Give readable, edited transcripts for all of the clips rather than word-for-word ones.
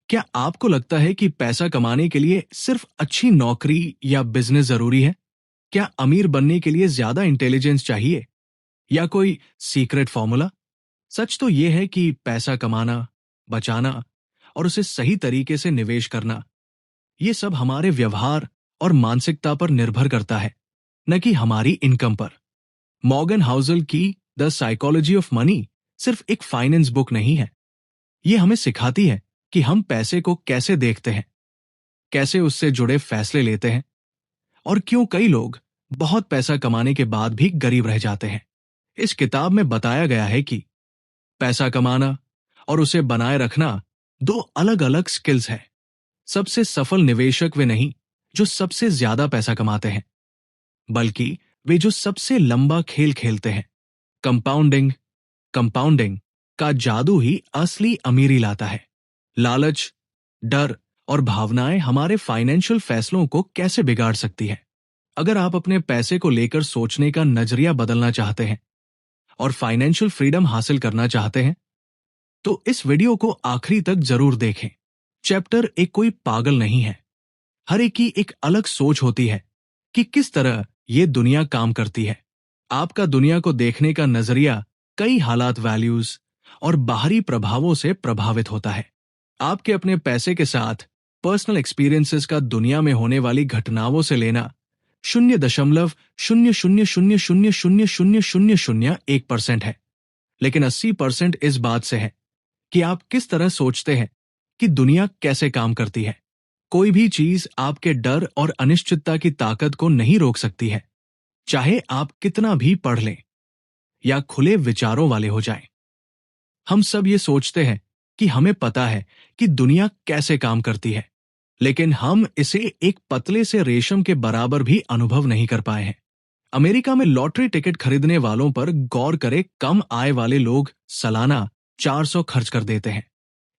क्या आपको लगता है कि पैसा कमाने के लिए सिर्फ अच्छी नौकरी या बिजनेस जरूरी है? क्या अमीर बनने के लिए ज्यादा इंटेलिजेंस चाहिए या कोई सीक्रेट फॉर्मूला? सच तो यह है कि पैसा कमाना, बचाना और उसे सही तरीके से निवेश करना, ये सब हमारे व्यवहार और मानसिकता पर निर्भर करता है, न कि हमारी इनकम पर। मॉर्गन हाउसल की द साइकोलॉजी ऑफ मनी सिर्फ एक फाइनेंस बुक नहीं है। ये हमें सिखाती है कि हम पैसे को कैसे देखते हैं, कैसे उससे जुड़े फैसले लेते हैं और क्यों कई लोग बहुत पैसा कमाने के बाद भी गरीब रह जाते हैं। इस किताब में बताया गया है कि पैसा कमाना और उसे बनाए रखना दो अलग अलग स्किल्स हैं। सबसे सफल निवेशक वे नहीं जो सबसे ज्यादा पैसा कमाते हैं, बल्कि वे जो सबसे लंबा खेल खेलते हैं। कंपाउंडिंग कंपाउंडिंग का जादू ही असली अमीरी लाता है। लालच, डर और भावनाएं हमारे फाइनेंशियल फैसलों को कैसे बिगाड़ सकती है। अगर आप अपने पैसे को लेकर सोचने का नजरिया बदलना चाहते हैं और फाइनेंशियल फ्रीडम हासिल करना चाहते हैं, तो इस वीडियो को आखिरी तक जरूर देखें। चैप्टर एक कोई पागल नहीं है। हर एक की एक अलग सोच होती है कि किस तरह ये दुनिया काम करती है। आपका दुनिया को देखने का नजरिया कई हालात, वैल्यूज और बाहरी प्रभावों से प्रभावित होता है। आपके अपने पैसे के साथ पर्सनल एक्सपीरियंसेस का दुनिया में होने वाली घटनाओं से लेना 0.000000001% है, लेकिन 80% इस बात से है कि आप किस तरह सोचते हैं कि दुनिया कैसे काम करती है। कोई भी चीज आपके डर और अनिश्चितता की ताकत को नहीं रोक सकती है, चाहे आप कितना भी पढ़ लें या खुले विचारों वाले हो जाएं। हम सब ये सोचते हैं कि हमें पता है कि दुनिया कैसे काम करती है, लेकिन हम इसे एक पतले से रेशम के बराबर भी अनुभव नहीं कर पाए हैं। अमेरिका में लॉटरी टिकट खरीदने वालों पर गौर करें। कम आय वाले लोग सालाना 400 खर्च कर देते हैं।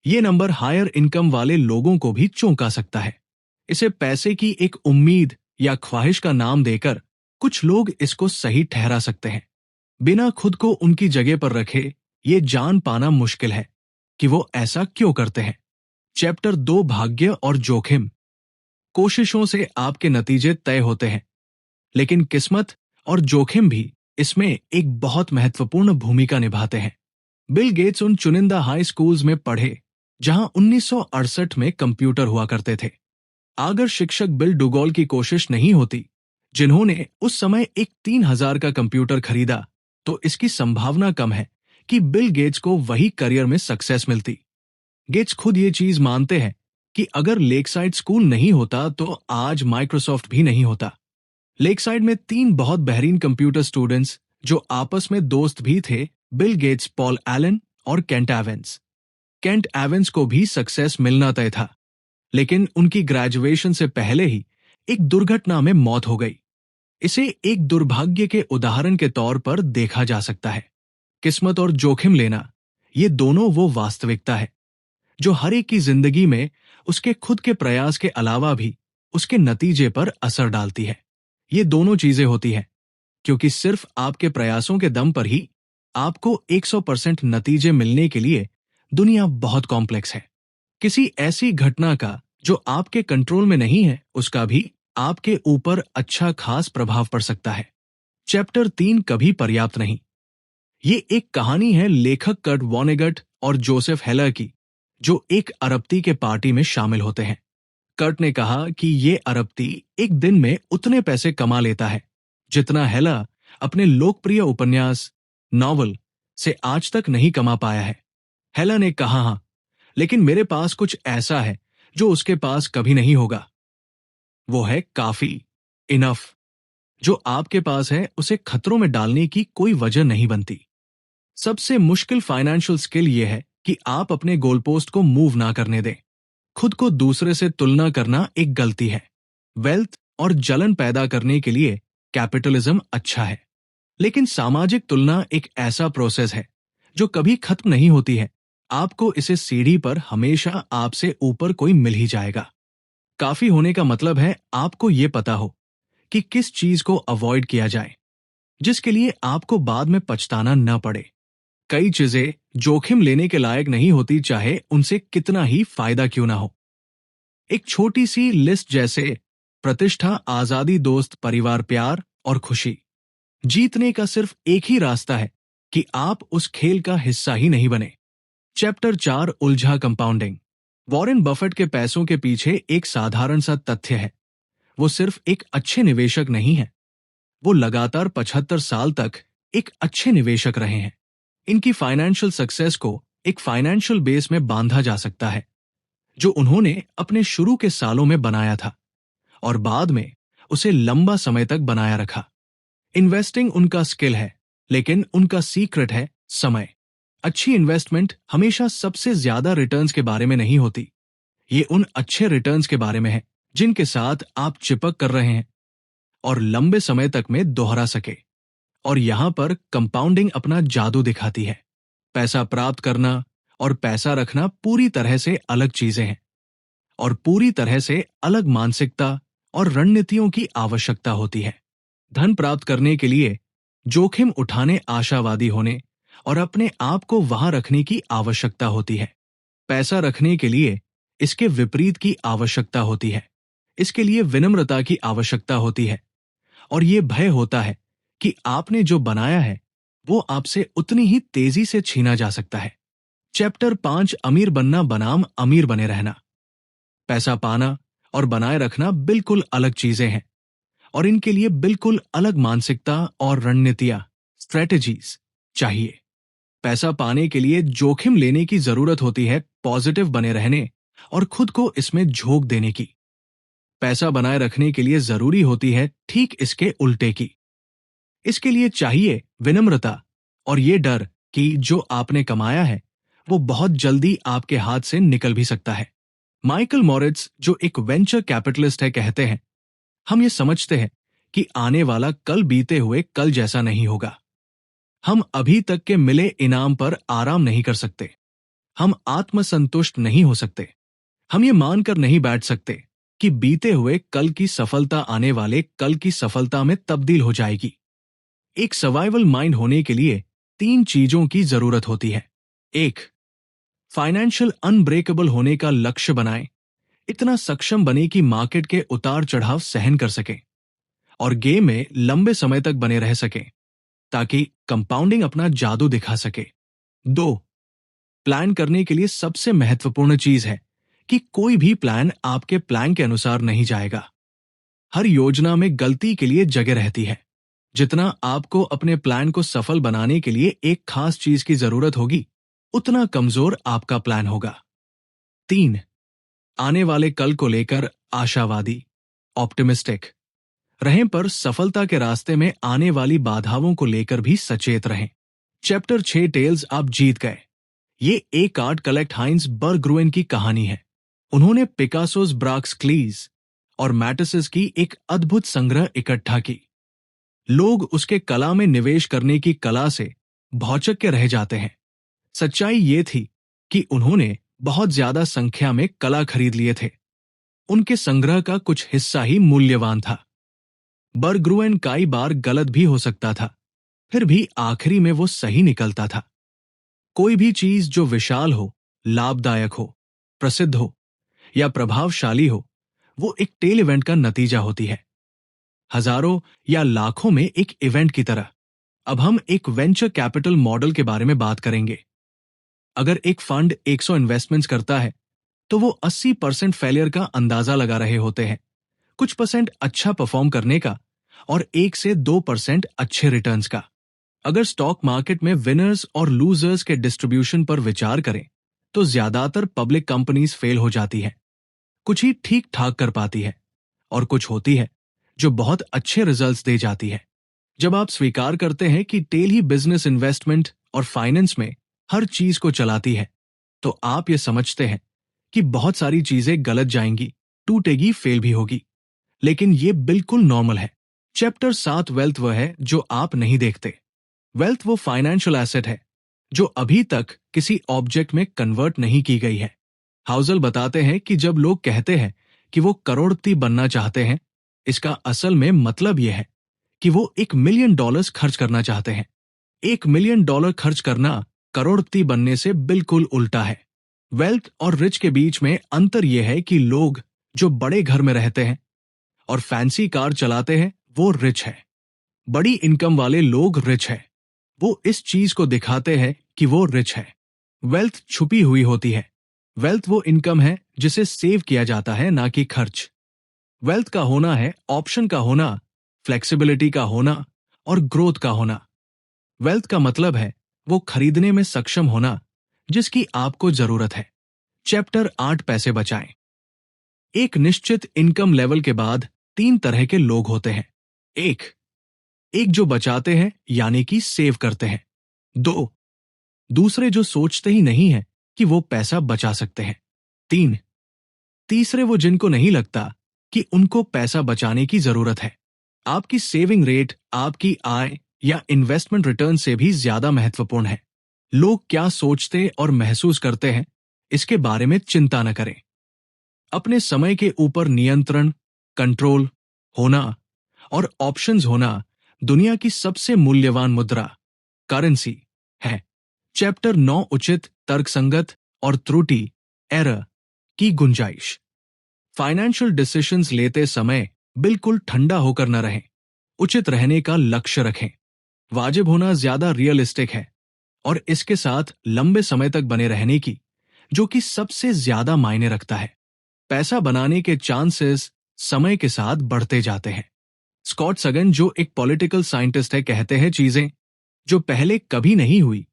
ये नंबर हायर इनकम वाले लोगों को भी चौंका सकता है। इसे पैसे की एक उम्मीद या ख्वाहिश का नाम देकर कुछ लोग इसको सही ठहरा सकते हैं। बिना खुद को उनकी जगह पर रखे ये जान पाना मुश्किल है कि वो ऐसा क्यों करते हैं। चैप्टर 2, भाग्य और जोखिम। कोशिशों से आपके नतीजे तय होते हैं, लेकिन किस्मत और जोखिम भी इसमें एक बहुत महत्वपूर्ण भूमिका निभाते हैं। बिल गेट्स उन चुनिंदा हाई स्कूल्स में पढ़े जहां 1968 में कंप्यूटर हुआ करते थे। अगर शिक्षक बिल डुगॉल की कोशिश नहीं होती, जिन्होंने उस समय एक 3000 का कंप्यूटर खरीदा, तो इसकी संभावना कम है कि बिल गेट्स को वही करियर में सक्सेस मिलती। गेट्स खुद ये चीज मानते हैं कि अगर लेकसाइड स्कूल नहीं होता तो आज माइक्रोसॉफ्ट भी नहीं होता। लेकसाइड में 3 बहुत बेहतरीन कंप्यूटर स्टूडेंट्स जो आपस में दोस्त भी थे, बिल गेट्स, पॉल एलन और केंट एवंस। केंट एवंस को भी सक्सेस मिलना तय था, लेकिन उनकी ग्रेजुएशन से पहले ही एक दुर्घटना में मौत हो गई। इसे एक दुर्भाग्य के उदाहरण के तौर पर देखा जा सकता है। किस्मत और जोखिम लेना, ये दोनों वो वास्तविकता है जो हर एक की जिंदगी में उसके खुद के प्रयास के अलावा भी उसके नतीजे पर असर डालती है। ये दोनों चीजें होती हैं क्योंकि सिर्फ आपके प्रयासों के दम पर ही आपको 100% नतीजे मिलने के लिए दुनिया बहुत कॉम्प्लेक्स है। किसी ऐसी घटना का जो आपके कंट्रोल में नहीं है, उसका भी आपके ऊपर अच्छा खास प्रभाव पड़ सकता है। चैप्टर 3, कभी पर्याप्त नहीं। ये एक कहानी है लेखक कर्ट वॉनेगट और जोसेफ हेलर की, जो एक अरबती के पार्टी में शामिल होते हैं। कर्ट ने कहा कि ये अरबती एक दिन में उतने पैसे कमा लेता है जितना हेलर अपने लोकप्रिय उपन्यास, नॉवल से आज तक नहीं कमा पाया है। हेलर ने कहा, हाँ, लेकिन मेरे पास कुछ ऐसा है जो उसके पास कभी नहीं होगा। वो है काफी, इनफ। जो आपके पास है उसे खतरों में डालने की कोई वजह नहीं बनती। सबसे मुश्किल फाइनेंशियल स्किल यह है कि आप अपने गोल पोस्ट को मूव ना करने दें। खुद को दूसरे से तुलना करना एक गलती है। वेल्थ और जलन पैदा करने के लिए कैपिटलिज्म अच्छा है, लेकिन सामाजिक तुलना एक ऐसा प्रोसेस है जो कभी खत्म नहीं होती है। आपको इसे सीढ़ी पर हमेशा आपसे ऊपर कोई मिल ही जाएगा। काफी होने का मतलब है आपको ये पता हो कि किस चीज को अवॉइड किया जाए, जिसके लिए आपको बाद में पछताना न पड़े। कई चीजें जोखिम लेने के लायक नहीं होती, चाहे उनसे कितना ही फायदा क्यों ना हो। एक छोटी सी लिस्ट जैसे प्रतिष्ठा, आजादी, दोस्त, परिवार, प्यार और खुशी। जीतने का सिर्फ एक ही रास्ता है कि आप उस खेल का हिस्सा ही नहीं बने। चैप्टर 4, उलझा कंपाउंडिंग। वॉरेन बफेट के पैसों के पीछे एक साधारण सा तथ्य है। वो सिर्फ एक अच्छे निवेशक नहीं है, वो लगातार 75 साल तक एक अच्छे निवेशक रहे हैं। इनकी फाइनेंशियल सक्सेस को एक फाइनेंशियल बेस में बांधा जा सकता है जो उन्होंने अपने शुरू के सालों में बनाया था और बाद में उसे लंबा समय तक बनाया रखा। इन्वेस्टिंग उनका स्किल है, लेकिन उनका सीक्रेट है समय। अच्छी इन्वेस्टमेंट हमेशा सबसे ज्यादा रिटर्न्स के बारे में नहीं होती, ये उन अच्छे रिटर्न्स के बारे में है जिनके साथ आप चिपक कर रहे हैं और लंबे समय तक में दोहरा सके। और यहां पर कंपाउंडिंग अपना जादू दिखाती है। पैसा प्राप्त करना और पैसा रखना पूरी तरह से अलग चीजें हैं और पूरी तरह से अलग मानसिकता और रणनीतियों की आवश्यकता होती है। धन प्राप्त करने के लिए जोखिम उठाने, आशावादी होने और अपने आप को वहां रखने की आवश्यकता होती है। पैसा रखने के लिए इसके विपरीत की आवश्यकता होती है। इसके लिए विनम्रता की आवश्यकता होती है और ये भय होता है कि आपने जो बनाया है वो आपसे उतनी ही तेजी से छीना जा सकता है। चैप्टर 5, अमीर बनना बनाम अमीर बने रहना। पैसा पाना और बनाए रखना बिल्कुल अलग चीजें हैं और इनके लिए बिल्कुल अलग मानसिकता और रणनीतियां, स्ट्रेटजीज चाहिए। पैसा पाने के लिए जोखिम लेने की जरूरत होती है, पॉजिटिव बने रहने और खुद को इसमें झोंक देने की। पैसा बनाए रखने के लिए जरूरी होती है ठीक इसके उल्टे की। इसके लिए चाहिए विनम्रता और ये डर कि जो आपने कमाया है वो बहुत जल्दी आपके हाथ से निकल भी सकता है। माइकल मॉरिट्स, जो एक वेंचर कैपिटलिस्ट है, कहते हैं, हम ये समझते हैं कि आने वाला कल बीते हुए कल जैसा नहीं होगा। हम अभी तक के मिले इनाम पर आराम नहीं कर सकते। हम आत्मसंतुष्ट नहीं हो सकते। हम ये मानकर नहीं बैठ सकते कि बीते हुए कल की सफलता आने वाले कल की सफलता में तब्दील हो जाएगी। एक सर्वाइवल माइंड होने के लिए 3 चीजों की जरूरत होती है। 1, फाइनेंशियल अनब्रेकेबल होने का लक्ष्य बनाएं, इतना सक्षम बने कि मार्केट के उतार चढ़ाव सहन कर सके और गेम में लंबे समय तक बने रह सके ताकि कंपाउंडिंग अपना जादू दिखा सके। 2, प्लान करने के लिए सबसे महत्वपूर्ण चीज है कि कोई भी प्लान आपके प्लान के अनुसार नहीं जाएगा। हर योजना में गलती के लिए जगह रहती है। जितना आपको अपने प्लान को सफल बनाने के लिए एक खास चीज की जरूरत होगी, उतना कमजोर आपका प्लान होगा। 3, आने वाले कल को लेकर आशावादी, ऑप्टिमिस्टिक रहें, पर सफलता के रास्ते में आने वाली बाधाओं को लेकर भी सचेत रहें। चैप्टर 6, टेल्स, आप जीत गए। ये एक आर्ट कलेक्ट हाइंस बर्गग्रुएन की कहानी है। उन्होंने पिकासोस, ब्राक्स, क्लीज और मैटिसेस की एक अद्भुत संग्रह इकट्ठा की। लोग उसके कला में निवेश करने की कला से भौचक्के के रह जाते हैं। सच्चाई ये थी कि उन्होंने बहुत ज्यादा संख्या में कला खरीद लिए थे। उनके संग्रह का कुछ हिस्सा ही मूल्यवान था। बर्गग्रुएन कई बार गलत भी हो सकता था, फिर भी आखिरी में वो सही निकलता था। कोई भी चीज जो विशाल हो, लाभदायक हो, प्रसिद्ध हो या प्रभावशाली हो, वो एक टेल इवेंट का नतीजा होती है, हजारों या लाखों में एक इवेंट की तरह। अब हम एक वेंचर कैपिटल मॉडल के बारे में बात करेंगे। अगर एक फंड 100 इन्वेस्टमेंट्स करता है तो वो 80% फेलियर का अंदाजा लगा रहे होते हैं, कुछ परसेंट अच्छा परफॉर्म करने का और 1 से 2% अच्छे रिटर्न्स का। अगर स्टॉक मार्केट में विनर्स और लूजर्स के डिस्ट्रीब्यूशन पर विचार करें तो ज्यादातर पब्लिक कंपनीज फेल हो जाती है, कुछ ही ठीक ठाक कर पाती है और कुछ होती है जो बहुत अच्छे रिजल्ट्स दे जाती है। जब आप स्वीकार करते हैं कि टेल ही बिजनेस, इन्वेस्टमेंट और फाइनेंस में हर चीज को चलाती है, तो आप ये समझते हैं कि बहुत सारी चीजें गलत जाएंगी, टूटेगी, फेल भी होगी, लेकिन ये बिल्कुल नॉर्मल है। चैप्टर 7, वेल्थ, वह है जो आप नहीं देखते। वेल्थ वो फाइनेंशियल एसेट है जो अभी तक किसी ऑब्जेक्ट में कन्वर्ट नहीं की गई है। हाउजल बताते हैं कि जब लोग कहते हैं कि वो करोड़पति बनना चाहते हैं, इसका असल में मतलब यह है कि वो $1 मिलियन खर्च करना चाहते हैं। $1 मिलियन खर्च करना करोड़पति बनने से बिल्कुल उल्टा है। वेल्थ और रिच के बीच में अंतर यह है कि लोग जो बड़े घर में रहते हैं और फैंसी कार चलाते हैं वो रिच है। बड़ी इनकम वाले लोग रिच है। वो इस चीज को दिखाते हैं कि वो रिच है। वेल्थ छुपी हुई होती है। वेल्थ वो इनकम है जिसे सेव किया जाता है, ना कि खर्च। वेल्थ का होना है ऑप्शन का होना, फ्लेक्सिबिलिटी का होना और ग्रोथ का होना। वेल्थ का मतलब है वो खरीदने में सक्षम होना जिसकी आपको जरूरत है। चैप्टर 8 पैसे बचाएं। एक निश्चित इनकम लेवल के बाद 3 तरह के लोग होते हैं। एक एक जो बचाते हैं यानी कि सेव करते हैं। दो दूसरे जो सोचते ही नहीं है कि वो पैसा बचा सकते हैं। तीसरे वो जिनको नहीं लगता कि उनको पैसा बचाने की जरूरत है। आपकी सेविंग रेट आपकी आय या इन्वेस्टमेंट रिटर्न से भी ज्यादा महत्वपूर्ण है। लोग क्या सोचते और महसूस करते हैं इसके बारे में चिंता न करें। अपने समय के ऊपर नियंत्रण, कंट्रोल होना और ऑप्शंस होना दुनिया की सबसे मूल्यवान मुद्रा, करेंसी है। चैप्टर 9 उचित, तर्कसंगत और त्रुटि, एरर की गुंजाइश। फाइनेंशियल डिसीजंस लेते समय बिल्कुल ठंडा होकर न रहें। उचित रहने का लक्ष्य रखें। वाजिब होना ज्यादा रियलिस्टिक है और इसके साथ लंबे समय तक बने रहने की, जो कि सबसे ज्यादा मायने रखता है। पैसा बनाने के चांसेस समय के साथ बढ़ते जाते हैं। स्कॉट सगन, जो एक पॉलिटिकल साइंटिस्ट है, कहते हैं चीजें जो पहले कभी नहीं हुई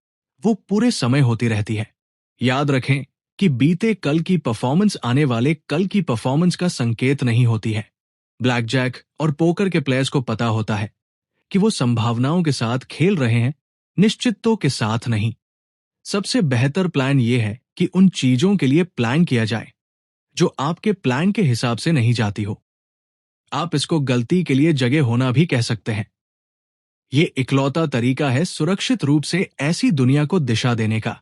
वो पूरे समय होती रहती है। याद रखें कि बीते कल की परफॉर्मेंस आने वाले कल की परफॉर्मेंस का संकेत नहीं होती है। ब्लैक जैक और पोकर के प्लेयर्स को पता होता है कि वो संभावनाओं के साथ खेल रहे हैं, निश्चितों के साथ नहीं। सबसे बेहतर प्लान ये है कि उन चीजों के लिए प्लान किया जाए जो आपके प्लान के हिसाब से नहीं जाती हो। आप इसको गलती के लिए जगह होना भी कह सकते हैं। ये इकलौता तरीका है सुरक्षित रूप से ऐसी दुनिया को दिशा देने का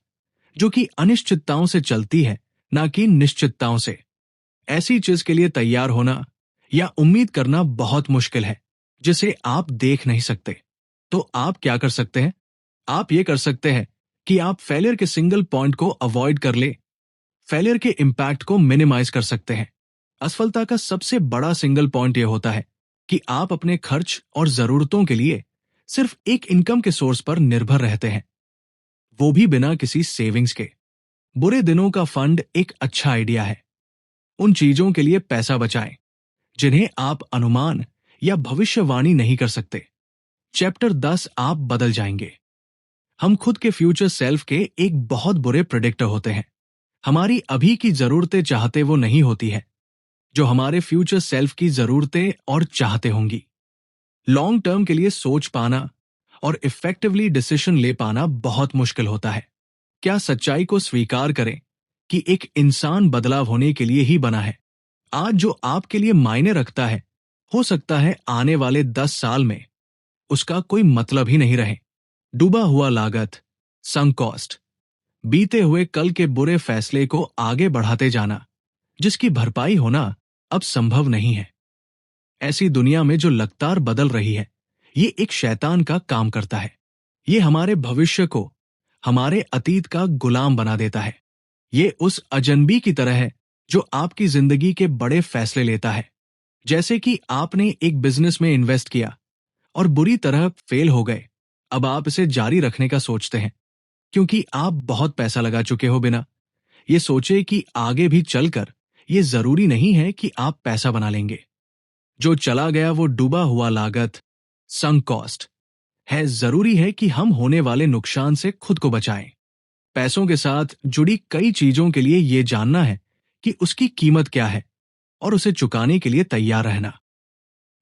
जो कि अनिश्चितताओं से चलती है, ना कि निश्चितताओं से। ऐसी चीज के लिए तैयार होना या उम्मीद करना बहुत मुश्किल है जिसे आप देख नहीं सकते। तो आप क्या कर सकते हैं? आप ये कर सकते हैं कि आप फेलियर के सिंगल पॉइंट को अवॉइड कर ले, फेलियर के इम्पैक्ट को मिनिमाइज कर सकते हैं। असफलता का सबसे बड़ा सिंगल पॉइंट यह होता है कि आप अपने खर्च और जरूरतों के लिए सिर्फ एक इनकम के सोर्स पर निर्भर रहते हैं, वो भी बिना किसी सेविंग्स के। बुरे दिनों का फंड एक अच्छा आइडिया है। उन चीजों के लिए पैसा बचाएं जिन्हें आप अनुमान या भविष्यवाणी नहीं कर सकते। चैप्टर 10 आप बदल जाएंगे। हम खुद के फ्यूचर सेल्फ के एक बहुत बुरे प्रेडिक्टर होते हैं। हमारी अभी की जरूरतें चाहते वो नहीं होती है जो हमारे फ्यूचर सेल्फ की जरूरतें और चाहते होंगी। लॉन्ग टर्म के लिए सोच पाना और इफेक्टिवली डिसीजन ले पाना बहुत मुश्किल होता है। क्या सच्चाई को स्वीकार करें कि एक इंसान बदलाव होने के लिए ही बना है। आज जो आपके लिए मायने रखता है, हो सकता है आने वाले 10 साल में उसका कोई मतलब ही नहीं रहे। डूबा हुआ लागत, संक कॉस्ट, बीते हुए कल के बुरे फैसले को आगे बढ़ाते जाना जिसकी भरपाई होना अब संभव नहीं है। ऐसी दुनिया में जो लगातार बदल रही है, ये एक शैतान का काम करता है। ये हमारे भविष्य को हमारे अतीत का गुलाम बना देता है। ये उस अजनबी की तरह है जो आपकी जिंदगी के बड़े फैसले लेता है। जैसे कि आपने एक बिजनेस में इन्वेस्ट किया और बुरी तरह फेल हो गए। अब आप इसे जारी रखने का सोचते हैं क्योंकि आप बहुत पैसा लगा चुके हो। बिना ये सोचे कि आगे भी चलकर ये जरूरी नहीं है कि आप पैसा बना लेंगे। जो चला गया वो डूबा हुआ लागत, संक कॉस्ट है। जरूरी है कि हम होने वाले नुकसान से खुद को बचाएं। पैसों के साथ जुड़ी कई चीजों के लिए ये जानना है कि उसकी कीमत क्या है और उसे चुकाने के लिए तैयार रहना।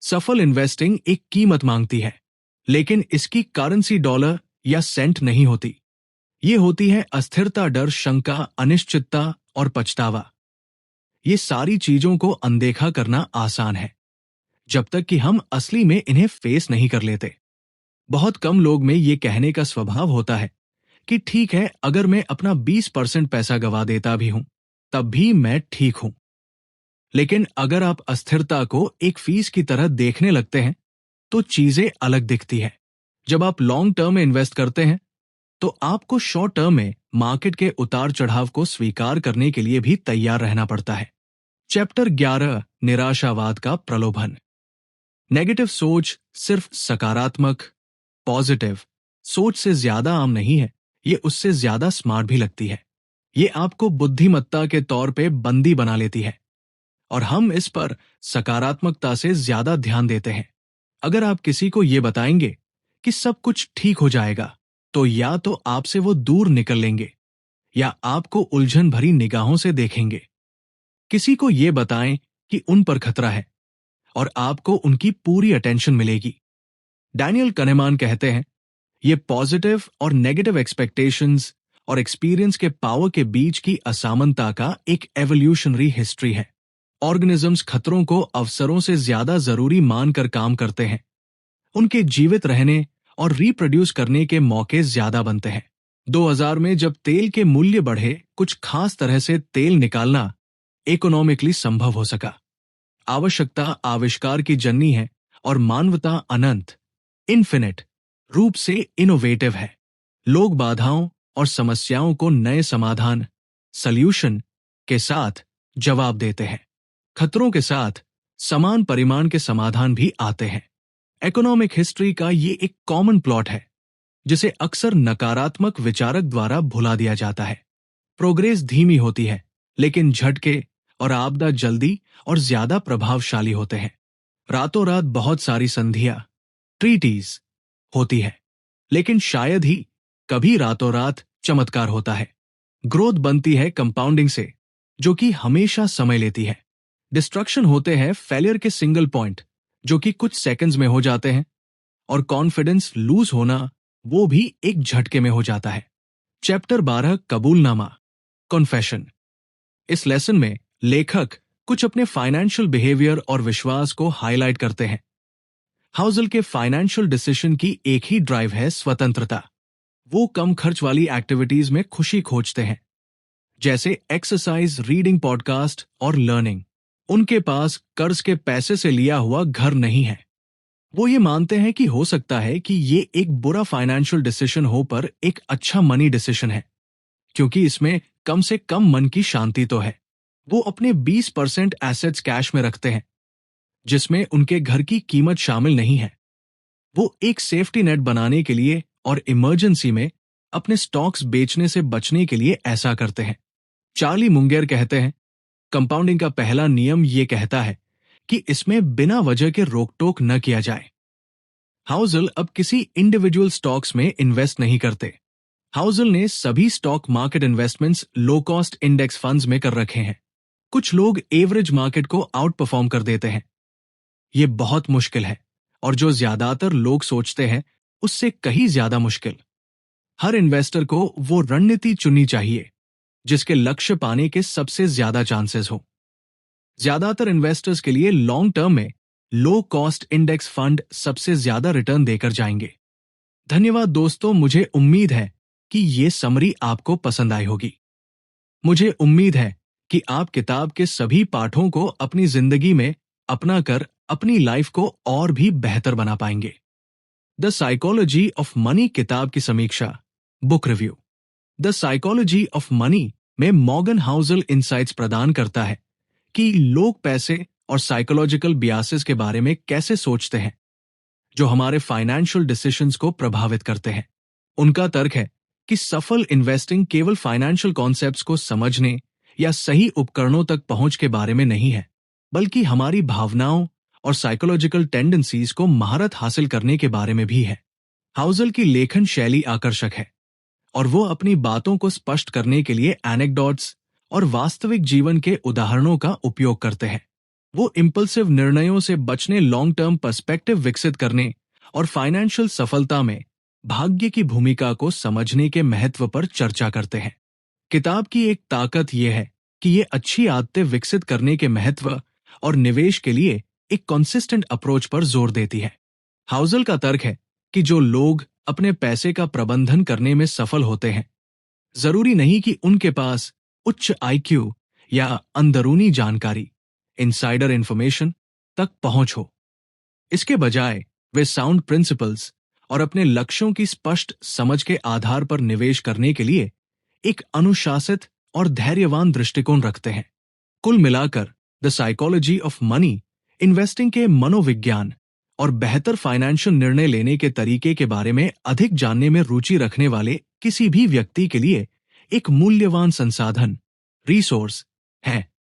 सफल इन्वेस्टिंग एक कीमत मांगती है, लेकिन इसकी करेंसी डॉलर या सेंट नहीं होती। ये होती है अस्थिरता, डर, शंका, अनिश्चितता और पछतावा। ये सारी चीजों को अनदेखा करना आसान है जब तक कि हम असली में इन्हें फेस नहीं कर लेते। बहुत कम लोग में ये कहने का स्वभाव होता है कि ठीक है, अगर मैं अपना 20% पैसा गवा देता भी हूं तब भी मैं ठीक हूं। लेकिन अगर आप अस्थिरता को एक फीस की तरह देखने लगते हैं तो चीजें अलग दिखती है। जब आप लॉन्ग टर्म में इन्वेस्ट करते हैं तो आपको शॉर्ट टर्म में मार्केट के उतार चढ़ाव को स्वीकार करने के लिए भी तैयार रहना पड़ता है। चैप्टर 11, निराशावाद का प्रलोभन। नेगेटिव सोच सिर्फ सकारात्मक पॉजिटिव सोच से ज्यादा आम नहीं है, ये उससे ज्यादा स्मार्ट भी लगती है। ये आपको बुद्धिमत्ता के तौर पे बंदी बना लेती है और हम इस पर सकारात्मकता से ज्यादा ध्यान देते हैं। अगर आप किसी को ये बताएंगे कि सब कुछ ठीक हो जाएगा, तो या तो आपसे वो दूर निकल लेंगे या आपको उलझन भरी निगाहों से देखेंगे। किसी को ये बताएं कि उन पर खतरा है और आपको उनकी पूरी अटेंशन मिलेगी। डैनियल कनेमान कहते हैं, ये पॉजिटिव और नेगेटिव एक्सपेक्टेशंस और एक्सपीरियंस के पावर के बीच की असमानता का एक एवोल्यूशनरी हिस्ट्री है। ऑर्गेनिजम्स खतरों को अवसरों से ज्यादा जरूरी मानकर काम करते हैं। उनके जीवित रहने और रिप्रोड्यूस करने के मौके ज्यादा बनते हैं। 2000 में जब तेल के मूल्य बढ़े, कुछ खास तरह से तेल निकालना इकोनॉमिकली संभव हो सका। आवश्यकता आविष्कार की जननी है और मानवता अनंत इन्फिनिट रूप से इनोवेटिव है। लोग बाधाओं और समस्याओं को नए समाधान सॉल्यूशन के साथ जवाब देते हैं। खतरों के साथ समान परिमाण के समाधान भी आते हैं। इकोनॉमिक हिस्ट्री का ये एक कॉमन प्लॉट है जिसे अक्सर नकारात्मक विचारक द्वारा भुला दिया जाता है। प्रोग्रेस धीमी होती है, लेकिन झटके और आपदा जल्दी और ज्यादा प्रभावशाली होते हैं। रातों रात बहुत सारी संधियां ट्रीटीज होती है, लेकिन शायद ही कभी रातों रात चमत्कार होता है। ग्रोथ बनती है कंपाउंडिंग से, जो कि हमेशा समय लेती है। डिस्ट्रक्शन होते हैं फेलियर के सिंगल पॉइंट, जो कि कुछ सेकंड्स में हो जाते हैं, और कॉन्फिडेंस लूज होना वो भी एक झटके में हो जाता है। चैप्टर 12, कबूलनामा कॉन्फेशन। इस लेसन में लेखक कुछ अपने फाइनेंशियल बिहेवियर और विश्वास को हाईलाइट करते हैं। हाउजल के फाइनेंशियल डिसीजन की एक ही ड्राइव है, स्वतंत्रता। वो कम खर्च वाली एक्टिविटीज में खुशी खोजते हैं, जैसे एक्सरसाइज, रीडिंग, पॉडकास्ट और लर्निंग। उनके पास कर्ज के पैसे से लिया हुआ घर नहीं है। वो ये मानते हैं कि हो सकता है कि ये एक बुरा फाइनेंशियल डिसीजन हो, पर एक अच्छा मनी डिसीजन है, क्योंकि इसमें कम से कम मन की शांति तो है। वो अपने 20% एसेट्स कैश में रखते हैं, जिसमें उनके घर की कीमत शामिल नहीं है। वो एक सेफ्टी नेट बनाने के लिए और इमरजेंसी में अपने स्टॉक्स बेचने से बचने के लिए ऐसा करते हैं। चार्ली मुंगेर कहते हैं, कंपाउंडिंग का पहला नियम ये कहता है कि इसमें बिना वजह के रोक टोक न किया जाए। हाउजल अब किसी इंडिविजुअल स्टॉक्स में इन्वेस्ट नहीं करते। हाउजल ने सभी stock market investments low cost index funds में कर रखे हैं। कुछ लोग एवरेज मार्केट को आउट परफॉर्म कर देते हैं। ये बहुत मुश्किल है, और जो ज्यादातर लोग सोचते हैं उससे कहीं ज्यादा मुश्किल। हर इन्वेस्टर को वो रणनीति चुननी चाहिए जिसके लक्ष्य पाने के सबसे ज्यादा चांसेस हो। ज्यादातर इन्वेस्टर्स के लिए लॉन्ग टर्म में लो कॉस्ट इंडेक्स फंड सबसे ज्यादा रिटर्न देकर जाएंगे। धन्यवाद दोस्तों, मुझे उम्मीद है कि ये समरी आपको पसंद आई होगी। मुझे उम्मीद है कि आप किताब के सभी पाठों को अपनी जिंदगी में अपनाकर अपनी लाइफ को और भी बेहतर बना पाएंगे। द साइकोलॉजी ऑफ मनी किताब की समीक्षा, book review. The psychology of money में मॉर्गन हाउजल इंसाइट्स प्रदान करता है कि लोग पैसे और साइकोलॉजिकल बियासेस के बारे में कैसे सोचते हैं, जो हमारे फाइनेंशियल डिसीजंस को प्रभावित करते हैं। उनका तर्क है कि सफल इन्वेस्टिंग केवल फाइनेंशियल कॉन्सेप्ट्स को समझने या सही उपकरणों तक पहुंच के बारे में नहीं है, बल्कि हमारी भावनाओं और साइकोलॉजिकल टेंडेंसीज को महारत हासिल करने के बारे में भी है। हाउजल की लेखन शैली आकर्षक है और वो अपनी बातों को स्पष्ट करने के लिए एनेक्डोट्स और वास्तविक जीवन के उदाहरणों का उपयोग करते हैं। वो इंपल्सिव निर्णयों से बचने, लॉन्ग टर्म पर्सपेक्टिव विकसित करने और फाइनेंशियल सफलता में भाग्य की भूमिका को समझने के महत्व पर चर्चा करते हैं। किताब की एक ताकत यह है कि ये अच्छी आदतें विकसित करने के महत्व और निवेश के लिए एक कंसिस्टेंट अप्रोच पर जोर देती है। हाउजल का तर्क है कि जो लोग अपने पैसे का प्रबंधन करने में सफल होते हैं, जरूरी नहीं कि उनके पास उच्च आईक्यू या अंदरूनी जानकारी, इनसाइडर इंफॉर्मेशन तक पहुंच हो। इसके बजाय वे साउंड प्रिंसिपल्स और अपने लक्ष्यों की स्पष्ट समझ के आधार पर निवेश करने के लिए एक अनुशासित और धैर्यवान दृष्टिकोण रखते हैं। कुल मिलाकर the psychology of money investing के मनोविज्ञान और बेहतर फाइनेंशियल निर्णय लेने के तरीके के बारे में अधिक जानने में रुचि रखने वाले किसी भी व्यक्ति के लिए एक मूल्यवान संसाधन, रिसोर्स है।